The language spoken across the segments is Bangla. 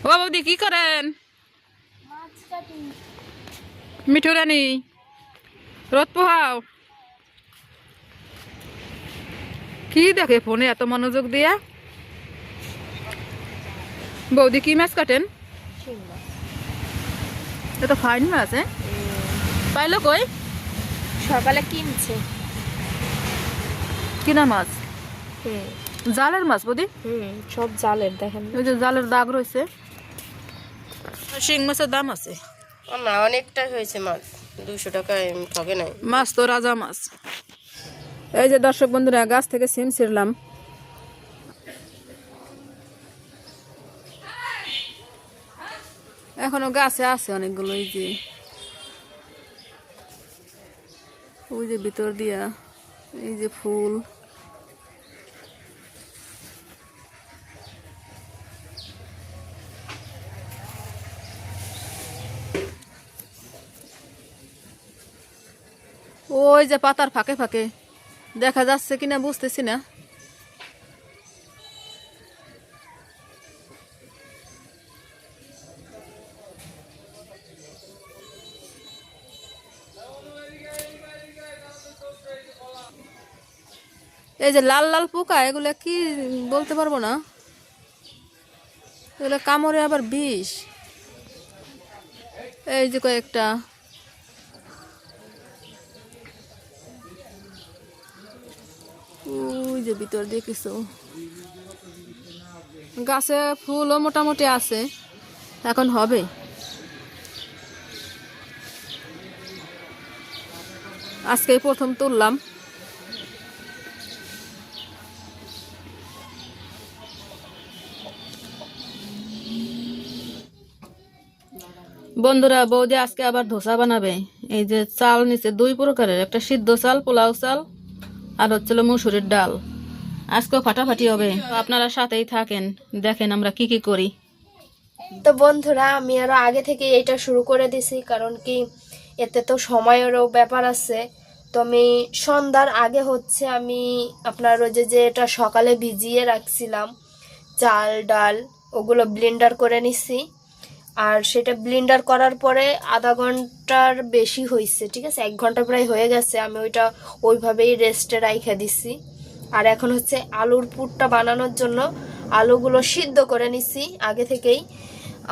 ও বৌদি কি করেন? মিঠু রানী রোদ পোহাও। কি দেখে ফোনে এত মনোযোগ দিয়া? বৌদি কি মাছ কাটেন? এটা ফাইন মাছ। পাইলো কই? সকালে কিনছে। কিনা মাছ? জালের মাছ বৌদি? সব জালের। দেখেন ওই যে জালের দাগ রয়েছে। শিং মাছের দাম আছে না, অনেকটা হয়েছে মাছ। 200 টাকায় ঠকে নাই। মাছ তো রাজা মাছ। এই যে দর্শক বন্ধুরা, গাছ থেকে সিম ছিঁড়লাম। এখনো গাছে আছে অনেকগুলো। এই যে ওই যে ভিতর দিয়া এই যে ফুল। ওই যে পাতার ফাঁকে ফাঁকে দেখা যাচ্ছে কিনা বুঝতেছি না। এই যে লাল লাল পোকা, এগুলা কি বলতে পারবো না। এগুলো কামড়ে আবার বিষ। এই যে কয়েকটা। ওই যে ভিতর দিয়ে কিছু। গাছে ফুলও মোটামুটি আছে, এখন হবে। আজকে প্রথম তুললাম। বন্ধুরা, বৌদি আজকে আবার ধোসা বানাবে। এই যে চাল নিচে 2 প্রকারের, একটা সিদ্ধ চাল, পোলাও চাল, আর হচ্ছিল মুসুরির ডাল। আজকেও ফাটাফাটি হবে। আপনারা সাথেই থাকেন, দেখেন আমরা কি কি করি। তো বন্ধুরা, আমি আরো আগে থেকে এটা শুরু করে দিছি, কারণ কি এতে তো সময়েরও ব্যাপার আছে। তো আমি সন্ধ্যার আগে হচ্ছে আমি আপনার ওই যে এটা সকালে ভিজিয়ে রাখছিলাম চাল ডাল, ওগুলো ব্লেন্ডার করে নিছি। আর সেটা ব্লেন্ডার করার পরে আধা ঘন্টার বেশি হয়েছে, ঠিক আছে, 1 ঘন্টা প্রায় হয়ে গেছে। আমি ওইটা ওইভাবেই রেস্টে রাইখে দিছি। আর এখন হচ্ছে আলুর পুরটা বানানোর জন্য আলুগুলো সিদ্ধ করে নিছি আগে থেকেই।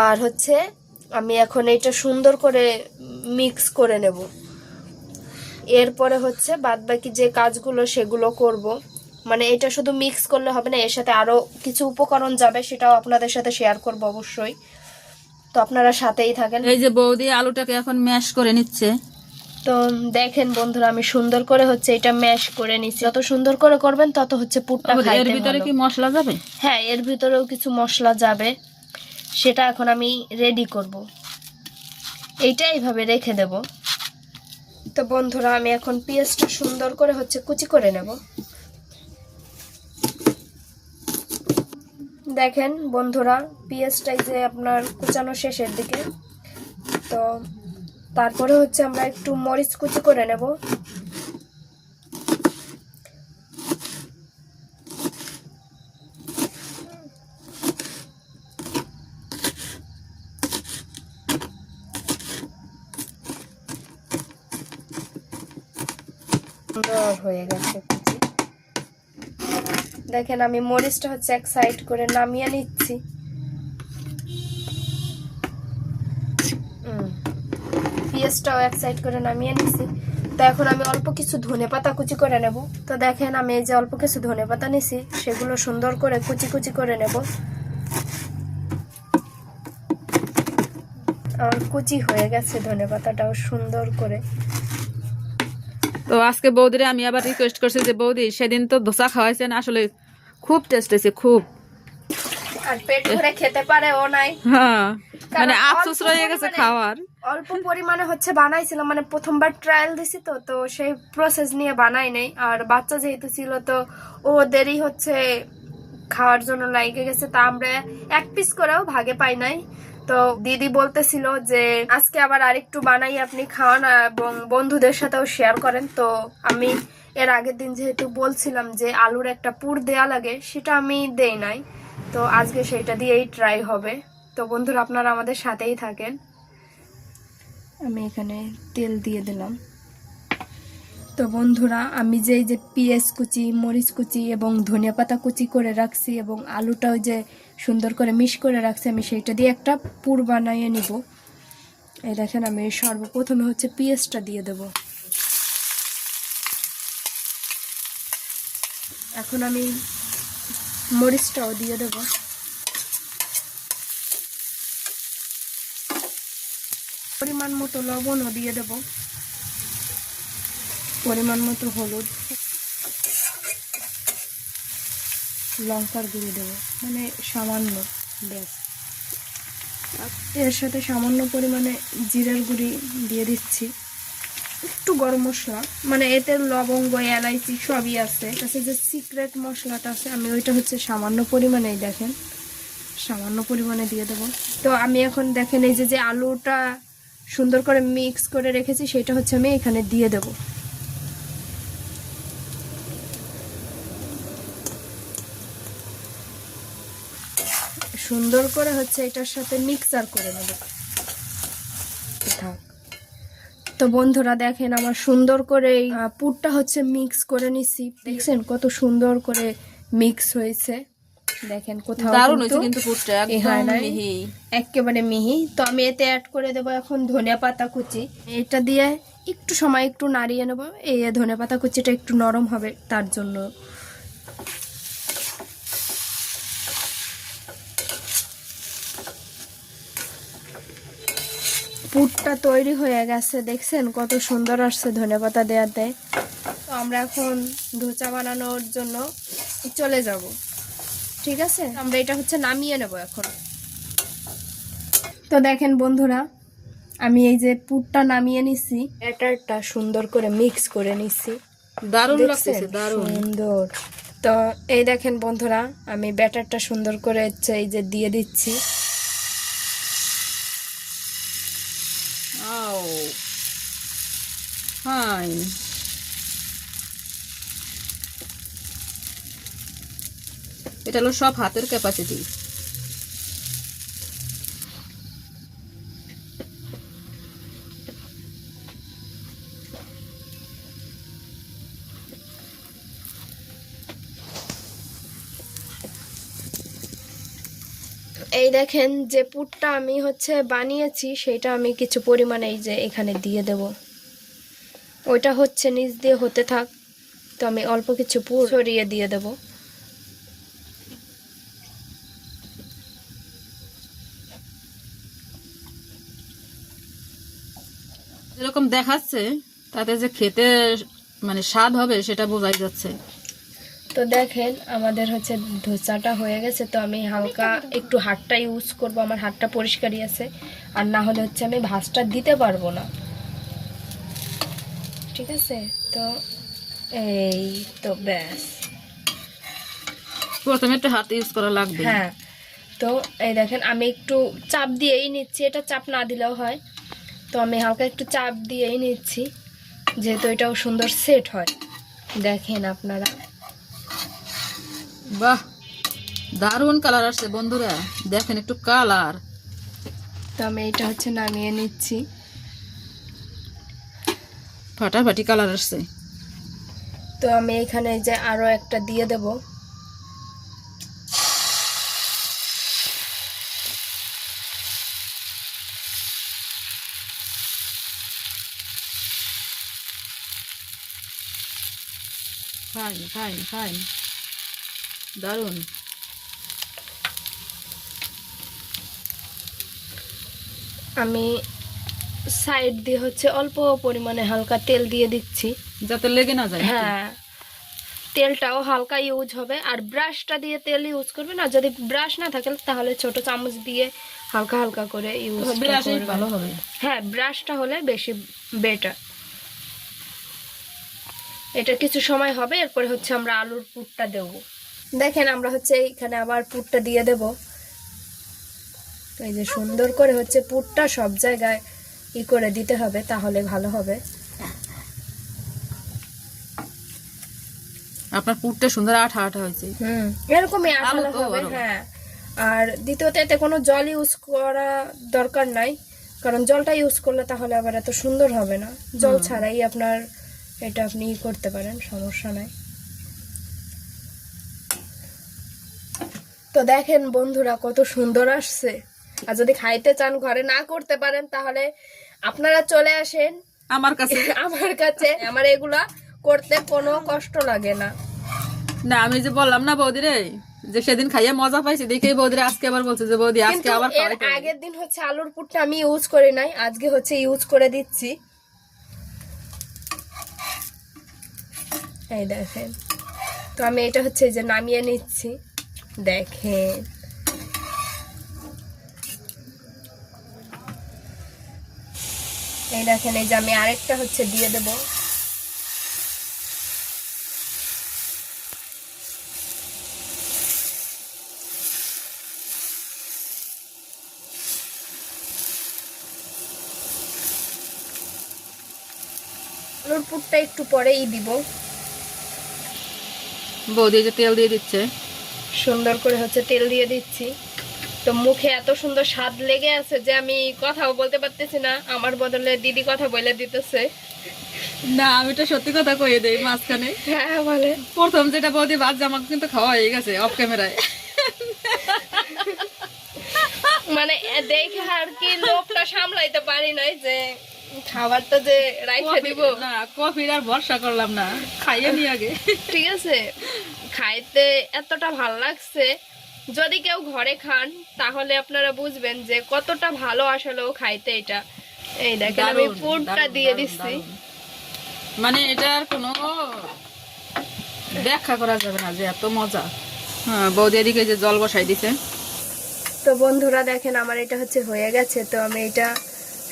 আর হচ্ছে আমি এখন এইটা সুন্দর করে মিক্স করে নেব। এরপরে হচ্ছে বাদবাকি যে কাজগুলো সেগুলো করব। মানে এটা শুধু মিক্স করলে হবে না, এর সাথে আরও কিছু উপকরণ যাবে, সেটাও আপনাদের সাথে শেয়ার করব অবশ্যই। তো আপনারা সাথেই থাকেন। এই যে বৌদি আলুটাকে এখন ম্যাশ করে নিচ্ছে। তো দেখেন বন্ধুরা, আমি সুন্দর করে হচ্ছে এটা ম্যাশ করে নিচ্ছি। যত সুন্দর করে করবেন তত হচ্ছে পুরটা খাইতে ভালো। এর ভিতরে কি মশলা যাবে? হ্যাঁ, এর ভিতরেও কিছু মশলা যাবে, সেটা এখন আমি রেডি করব। এইটা এইভাবে রেখে দেব। তো বন্ধুরা, আমি এখন পেঁয়াজটা সুন্দর করে হচ্ছে কুচি করে নেব। দেখেন বন্ধুরা, পেঁয়াজটাই যে আপনার কুচানো শেষের দিকে। তো তারপরে হচ্ছে আমরা একটু মরিচ কুচি করে নেব। হয়ে গেছে কুচি। দেখেন আমি মরিচটা হচ্ছে এক সাইড করে নামিয়ে নিচ্ছি। পেঁয়াজটাও এক সাইড করে নামিয়ে নিচ্ছি। তো এখন আমি অল্প কিছু ধনেপাতা কুচি করে নেব। তো দেখেন আমি এই যে অল্প কিছু ধনেপাতা নিছি, সেগুলো সুন্দর করে কুচি কুচি করে নেব। আর কুচি হয়ে গেছে ধনেপাতাটাও সুন্দর করে। তো আজকে বৌদিরে আমি আবার রিকোয়েস্ট করছি যে বৌদি, সেদিন তো ধোসা খাওয়াইছেন, আসলে খুব টেস্ট হয়েছে, খুব। আর পেট ভরে খেতে পারে ও নাই। হ্যাঁ, মানে আফসোস রয়ে গেছে খাওয়ার। অল্প পরিমাণে হচ্ছে বানাইছিলাম, মানে প্রথমবার ট্রায়াল দিছি, তো তো সেই প্রসেস নিয়ে বানাই নাই। আর বাচ্চা যেহেতু ছিল, তো ওদেরই হচ্ছে খাওয়ার জন্য লাগে গেছে। তা আমরা 1 পিস করেও ভাগে পাই নাই। তো দিদি বলতেছিল যে আজকে আবার আরেকটু বানাই, আপনি খাওয়ান এবং বন্ধুদের সাথেও শেয়ার করেন। তো আমি এর আগের দিন যেহেতু বলছিলাম যে আলুর একটা পুর দেয়া লাগে, সেটা আমি দেই নাই। তো আজকে সেটা দিয়েই ট্রাই হবে। তো বন্ধুরা আপনারা আমাদের সাথেই থাকেন। আমি এখানে তেল দিয়ে দিলাম। তো বন্ধুরা আমি যে এই যে পেঁয়াজ কুচি, মরিচ কুচি এবং ধনিয়া পাতা কুচি করে রাখছি এবং আলুটাও যে সুন্দর করে মিক্স করে রাখছি, আমি সেইটা দিয়ে একটা পুর বানিয়ে নিব। এই দেখেন আমি সর্বপ্রথমে হচ্ছে পেঁয়াজটা দিয়ে দেব। এখন আমি মরিচটাও দিয়ে দেব। পরিমাণ মতো লবণও দিয়ে দেব, পরিমাণ মতো হলুদ, লঙ্কার গুঁড়ো দেবো, মানে সামান্য, ব্যাস। এর সাথে সামান্য পরিমাণে জিরার গুঁড়ি দিয়ে দিচ্ছি, একটু গরম মশলা, মানে এতে লবঙ্গ এলাইচি সবই আছে, তাছাড়া যে সিক্রেট মশলাটা আছে আমি ওইটা হচ্ছে সামান্য পরিমাণেই, দেখেন সামান্য পরিমাণে দিয়ে দেবো। তো আমি এখন দেখেন এই যে আলুটা সুন্দর করে মিক্স করে রেখেছি সেটা হচ্ছে আমি এখানে দিয়ে দেব। সুন্দর করে হচ্ছে এটার সাথে মিক্সার করে নেব। তো বন্ধুরা দেখেন আমার সুন্দর করে পুরটা হচ্ছে মিক্স করে নিছি, দেখছেন কত সুন্দর করে মিক্স হয়েছে, দেখেন কোথাও দারুণ হয়েছে কিন্তু পুরটা একদম মিহি, একেবারে মিহি। তো আমি এতে অ্যাড করে দেবো এখন ধনিয়া পাতা কুচি। এটা দিয়ে একটু সময় একটু নাড়িয়ে নেব, এই ধনিয়া পাতা কুচিটা একটু নরম হবে তার জন্য। পুরটা তৈরি হয়ে গেছে, দেখছেন কত সুন্দর আসছে ধনেপাতা দেওয়াতে। তো আমরা এখন ধোচা বানানোর জন্য চলে যাব, ঠিক আছে? আমরা এটা হচ্ছে নামিয়ে নেব এখন। তো দেখেন বন্ধুরা আমি এই যে পুরটা নামিয়ে নিছি, ব্যাটারটা সুন্দর করে মিক্স করে নিছি, দারুণ লাগছে, দারুণ সুন্দর। তো এই দেখেন বন্ধুরা আমি ব্যাটারটা সুন্দর করে হচ্ছে এই যে দিয়ে দিচ্ছি। ফাইন। এটা হলো সব হাতের ক্যাপাসিটি। এই দেখেন যে পুরটা আমি হচ্ছে বানিয়েছি সেটা আমি কিছু পরিমাণে এই যে এখানে দিয়ে দেব, ওইটা হচ্ছে নিচ দিয়ে হতে থাক। তো আমি অল্প কিছু পুর ছড়িয়ে দিয়ে দেব। যেরকম দেখাচ্ছে তাতে যে খেতে মানে স্বাদ হবে সেটা বোঝাই যাচ্ছে। তো দেখেন আমাদের হচ্ছে ধোসাটা হয়ে গেছে। তো আমি হালকা একটু হাতটা ইউজ করব, আমার হাতটা পরিষ্কারই আছে, আর না হলে হচ্ছে আমি ভাঁজটা দিতে পারবো না, ঠিক আছে? তো এই তো ব্যাস, প্রথমে একটু হাত ইউজ করা লাগবে। হ্যাঁ। তো এই দেখেন আমি একটু চাপ দিয়েই নিচ্ছি, এটা চাপ না দিলেও হয়। তো আমি হালকা একটু চাপ দিয়েই নিচ্ছি যেহেতু এটাও সুন্দর সেট হয়। দেখেন আপনারা, বাহ দারুণ কালার আসছে বন্ধুরা, দেখেন একটু কালার। তো আমি এটা হচ্ছে নামিয়ে নিচ্ছি। ফাটাফাটি কালার আসছে। তো আমি এখানে যে আরো একটা দিয়ে দেব। ফাইন ফাইন ফাইন, দারুণ। আমি সাইড দিয়ে হচ্ছে অল্প পরিমাণে হালকা তেল দিয়ে দিচ্ছি যাতে লেগে না যায়। হ্যাঁ, তেলটাও হালকা ইউজ হবে, আর ব্রাশটা দিয়ে তেল ইউজ করবে না। যদি ব্রাশ না থাকে তাহলে ছোট চামচ দিয়ে হালকা হালকা করে ইউজ ব্রাশই ভালো হবে। হ্যাঁ, ব্রাশটা হলে বেশি বেটার। এটা কিছু সময় হবে, এরপরে হচ্ছে আমরা আলুর পুরটা দেব। দেখেন আমরা হচ্ছে এইখানে আবার পুরটা দিয়ে দেব। এই যে সুন্দর করে হচ্ছে পুরটা সব জায়গায় ই করে দিতে হবে, তাহলে ভালো হবে। আপনার পুরটা সুন্দর আঠা আঠা হয়েছে। এরকমই আঠালো আলু তো হবে। আরো। হ্যাঁ, আর দ্বিতীয়ত এতে কোনো জল ইউজ করা দরকার নাই, কারণ জলটা ইউজ করলে তাহলে আবার এত সুন্দর হবে না। জল ছাড়াই আপনার এটা আপনি করতে পারেন, সমস্যা নাই। তো দেখেন বন্ধুরা কত সুন্দর আসছে। আর যদি খাইতে চান, ঘরে না করতে পারেন, তাহলে আপনারা চলে আসেন আমার কাছে। আমার কাছে। আমার এগুলা করতে কোনো কষ্ট লাগে না। না আমি যে বললাম না বৌদি রে, যে সেদিন খাইয়ে মজা পাইছি দেখে বৌদিরে আজকে আবার বলছে যে বৌদি আজকে কিন্তু আবার এর খাওয়াইতে হবে। আগের দিন হচ্ছে আলুর পুরটা আমি ইউজ করি নাই, আজকে হচ্ছে ইউজ করে দিচ্ছি। এই দেখেন, তো আমি এটা হচ্ছে যে নামিয়ে নিচ্ছি। দেখেন এই দেখেন, এই যে আমি আরেকটা হচ্ছে দিয়ে দেব। আলুর পুরটা একটু পরেই দিব। বৌদি যে তেল দিয়ে দিচ্ছে, সুন্দর করে হচ্ছে তেল দিয়ে দিচ্ছি। তো মুখে এত সুন্দর স্বাদ লেগে আছে যে আমি কথাও বলতে পারতেছি না। আমার বদলে দিদি কথা বলে দিতেছে। না আমি তো সত্যি কথা কইয়ে দেই মাঝখানে। হ্যাঁ বলে। প্রথম যেটা বৌদি ভাত আমাকে কিন্তু খাওয়া হয়ে গেছে অফ ক্যামেরায়। মানে দেখে আর কি লোভটা সামলাইতে পারি নাই যে খাবারটা যে রাইখে দিব। না কফির আর ভরসা করলাম না, খাইয়ে নি আগে। ঠিক আছে, খাইতে এতটা ভাল লাগছে। যদি কেউ ঘরে খান তাহলে আপনারা বুঝবেন যে কতটা ভালো আসলে ও খাইতে এটা। এই দেখেন আমি দারুণ, পুরটা দারুণ, দিয়ে দারুণ, দিচ্ছি। দারুণ। মানে এটার কোনো ব্যাখ্যা করা যাবে না যে এত মজা। হ্যাঁ বৌদি এদিকে যে জল বসাই দিছে। তো বন্ধুরা দেখেন আমার এটা হচ্ছে হয়ে গেছে। তো আমি এটা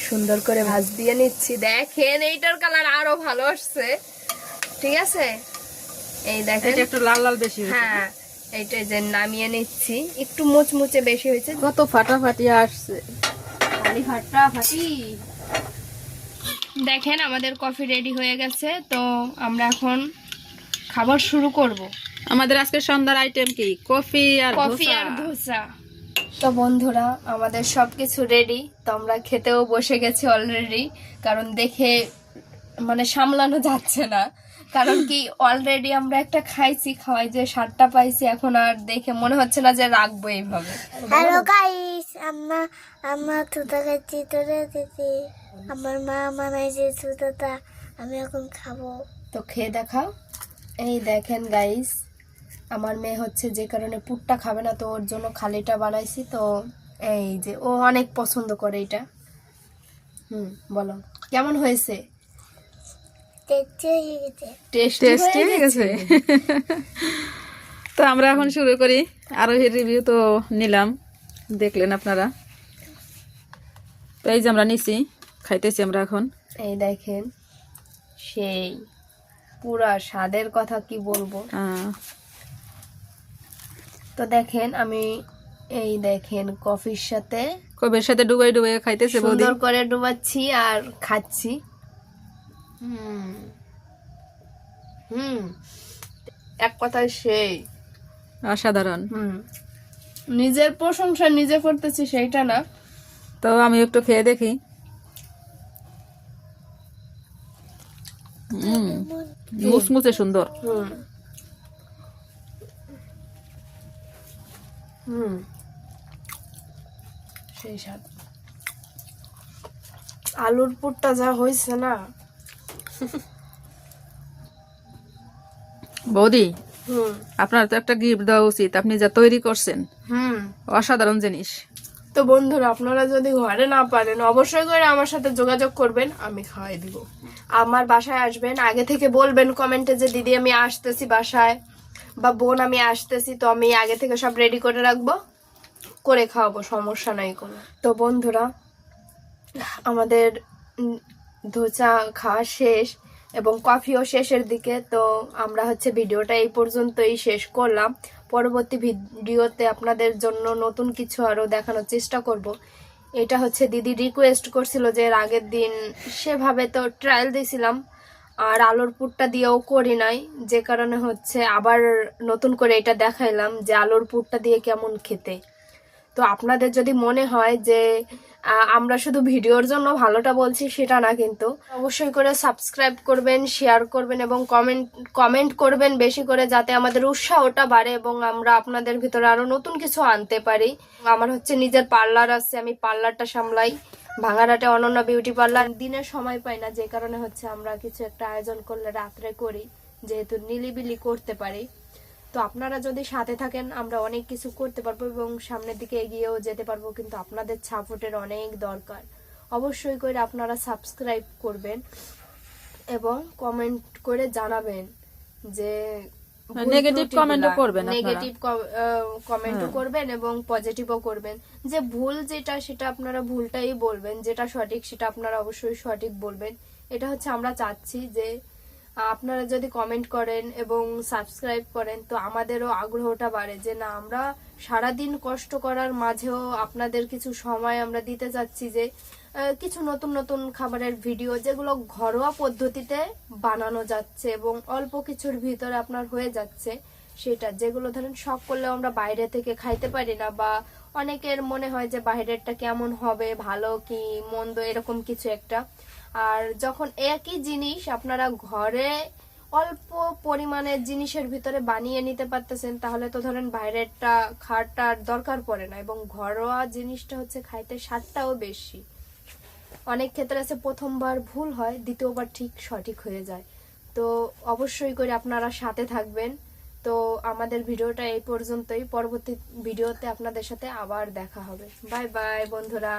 সুন্দর করে ভাজ দিয়ে নিচ্ছি। দেখেন এইটার কালার আরো ভালো আসছে। ঠিক আছে, এই দেখেন এটা একটু লাল লাল বেশি হয়েছে। হ্যাঁ এইটা যে নামিয়ে নিচ্ছি। একটু মুচমুচে বেশি হয়েছে। কত ফাটাফাটি আসছে, খালি ফাটাফাটি। দেখেন আমাদের কফি রেডি হয়ে গেছে। তো আমরা এখন খাবার শুরু করব। আমাদের আজকে সন্ধ্যার আইটেম কি? কফি আর কফি আর ধোসা। তো বন্ধুরা আমাদের সবকিছু রেডি। তো আমরা খেতেও বসে গেছি অলরেডি, কারণ দেখে মানে সামলানো যাচ্ছে না। কারণ কি অলরেডি আমরা একটা খাইছি, খাওয়াই যে স্বাদটা পাইছি, এখন আর দেখে মনে হচ্ছে না যে রাখবো এইভাবে। হ্যালো গাইস, আমরা তুতা খাচ্ছি, তোরে দিদি আমার মা বানাইছে তুতাটা, আমি এখন খাবো। তো খেয়ে দেখাও। এই দেখেন গাইস, আমার মেয়ে হচ্ছে যে কারণে পুরটা খাবে না, তো ওর জন্য খালিটা বানাইছি। তো এই যে ও অনেক পছন্দ করে এটা। বলো কেমন হয়েছে? টেস্টি হয়ে গেছে। টেস্টি হয়ে গেছে। তো আমরা এখন শুরু করি। আরোহীর রিভিউ তো নিলাম, দেখলেন আপনারা। তো এই যে আমরা নিছি, খাইতেছি আমরা এখন। এই দেখেন সেই পুরা স্বাদের কথা কি বলবো। তো দেখেন আমি এই দেখেন কফির সাথে কবের সাথে ডুবাই ডুবাই খাইতেছে বৌদি। সুন্দর করে ডুবাচ্ছি আর খাচ্ছি। এক কথায় সেই অসাধারণ। নিজের প্রশংসা নিজে করতেছি সেইটা না। তো আমি একটু খেয়ে দেখি। মুচমুচে সুন্দর। সেই স্বাদ। আলুর পুরটা যা হয়েছে না বৌদি, আপনার তো একটা গিফট দেওয়া উচিত, আপনি যা তৈরি করছেন অসাধারণ জিনিস। তো বন্ধুরা আপনারা যদি ঘরে না পারেন অবশ্যই করে আমার সাথে যোগাযোগ করবেন, আমি খাওয়াই দিব। আমার বাসায় আসবেন, আগে থেকে বলবেন কমেন্টে যে দিদি আমি আসতেছি বাসায়, বা বোন আমি আসতেছি। তো আমি আগে থেকে সব রেডি করে রাখবো, করে খাওয়াবো, সমস্যা নাই কোনো। তো বন্ধুরা আমাদের ধোসা খাওয়া শেষ এবং কফিও শেষের দিকে। তো আমরা হচ্ছে ভিডিওটা এই পর্যন্তই শেষ করলাম। পরবর্তী ভিডিওতে আপনাদের জন্য নতুন কিছু আরও দেখানোর চেষ্টা করব। এটা হচ্ছে দিদি রিকোয়েস্ট করছিল যে এর আগের দিন সেভাবে তো ট্রায়াল দিয়েছিলাম, আর আলুর পুরটা দিয়েও করি নাই, যে কারণে হচ্ছে আবার নতুন করে এটা দেখাইলাম যে আলুর পুরটা দিয়ে কেমন খেতে। তো আপনাদের যদি মনে হয় যে আমরা শুধু ভিডিওর জন্য ভালোটা বলছি, সেটা না, কিন্তু অবশ্যই করে সাবস্ক্রাইব করবেন, শেয়ার করবেন এবং কমেন্ট করবেন বেশি করে, যাতে আমাদের উৎসাহটা বাড়ে এবং আমরা আপনাদের ভিতরে আরো নতুন কিছু আনতে পারি। আমার হচ্ছে নিজের পার্লার আছে, আমি পার্লারটা সামলাই, ভাঙারহাটে অনন্যা বিউটি পার্লার। দিনের সময় পাই না, যে কারণে হচ্ছে আমরা কিছু একটা আয়োজন করলে রাত্রে করি, যেহেতু নিলিবিলি করতে পারি। তো আপনারা যদি সাথে থাকেন আমরা অনেক কিছু করতে পারবো এবং সামনের দিকে এগিয়েও যেতে পারবো, কিন্তু আপনাদের সাপোর্টের অনেক দরকার। অবশ্যই করে আপনারা সাবস্ক্রাইব করবেন এবং কমেন্ট করে জানাবেন যে নেগেটিভ কমেন্টও করবেন আপনারা। নেগেটিভ কমেন্টও করবেন এবং পজিটিভও করবেন। যে ভুল যেটা সেটা আপনারা ভুলটাই বলবেন, যেটা সঠিক সেটা আপনারা অবশ্যই সঠিক বলবেন। এটা হচ্ছে আমরা চাচ্ছি যে আপনারা যদি কমেন্ট করেন এবং সাবস্ক্রাইব করেন তো আমাদেরও আগ্রহটা বাড়ে, যে না, আমরা সারাদিন কষ্ট করার মাঝেও আপনাদের কিছু সময় আমরা দিতে চাচ্ছি, যে কিছু নতুন নতুন খাবারের ভিডিও যেগুলো ঘরোয়া পদ্ধতিতে বানানো যাচ্ছে এবং অল্প কিছুর ভিতরে আপনার হয়ে যাচ্ছে, সেটা যেগুলো ধরেন শখ করলেও আমরা বাইরে থেকে খাইতে পারি না, বা অনেকের মনে হয় যে বাইরেরটা কেমন হবে, ভালো কি মন্দ, এরকম কিছু একটা। আর যখন একই জিনিস আপনারা ঘরে অল্প পরিমাণের জিনিসের ভিতরে বানিয়ে নিতে পারতেছেন, তাহলে তো ধরেন বাইরেরটা খাওয়াটার দরকার পড়ে না, এবং ঘরোয়া জিনিসটা হচ্ছে খাইতে স্বাদটাও বেশি। অনেক ক্ষেত্রে আছে প্রথমবার ভুল হয়, দ্বিতীয়বার ঠিক সঠিক হয়ে যায়। তো অবশ্যই করে আপনারা সাথে থাকবেন। তো আমাদের ভিডিওটা এই পর্যন্তই, পরবর্তী ভিডিওতে আপনাদের সাথে আবার দেখা হবে। বাই বাই বন্ধুরা।